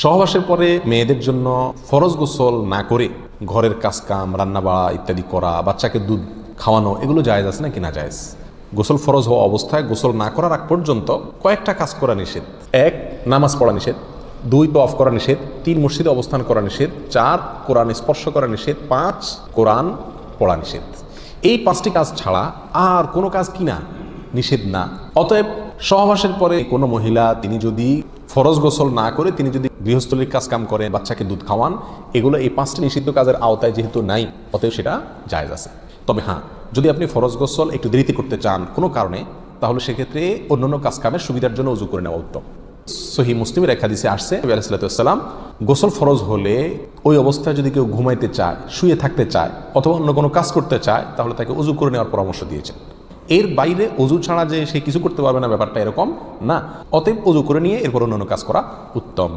সহবাসের পরে মেয়েদের জন্য ফরজ গোসল না করে ঘরের কাজকাম, রান্না বাড়া ইত্যাদি করা, বাচ্চাকে দুধ খাওয়ানো, এগুলো জায়েজ আছে নাকি না জায়েজ? গোসল ফরজ হওয়া অবস্থায় গোসল না করার আগ পর্যন্ত কয়েকটা কাজ করা নিষেধ। 1, নামাজ পড়া নিষেধ। 2, তওয়াফ করা নিষেধ। 3, মসজিদে অবস্থান করা নিষেধ। 4, কোরআন স্পর্শ করা নিষেধ। 5, কোরআন পড়া নিষেধ। এই 5টি কাজ ছাড়া আর কোনো কাজ কি না? নিষেধ না। অতএব সহবাসের পরে কোনো মহিলা তিনি যদি ফরজ গোসল না করে তিনি যদি গৃহস্থলীর কাজ কাম করেন, বাচ্চাকে দুধ খাওয়ান, এগুলো এই 5টি নিষিদ্ধ কাজের আওতায় যেহেতু নাই, অতএব সেটা জায়েজ আছে। তবে হ্যাঁ, যদি আপনি ফরজ গোসল একটু দেরিতে করতে চান কোনো কারণে, তাহলে সেক্ষেত্রে অন্যান্য কাজ কামের সুবিধার জন্য উজু করে নেওয়া উত্তম। সহিহ মুসলিমের এক হাদিসে আসছে, নবী আলাইহিস সাল্লাতু ওয়াস সালাম গোসল ফরজ হলে ওই অবস্থায় যদি কেউ ঘুমাইতে চায়, শুয়ে থাকতে চায় অথবা অন্য কোনো কাজ করতে চায়, তাহলে তাকে উজু করে নেওয়ার পরামর্শ দিয়েছেন। এর বাইরে অজু ছাড়া যে সে কিছু করতে পারবে না, ব্যাপারটা এরকম না। অতএব অজু করে নিয়ে এরপর অন্যান্য কাজ করা উত্তম।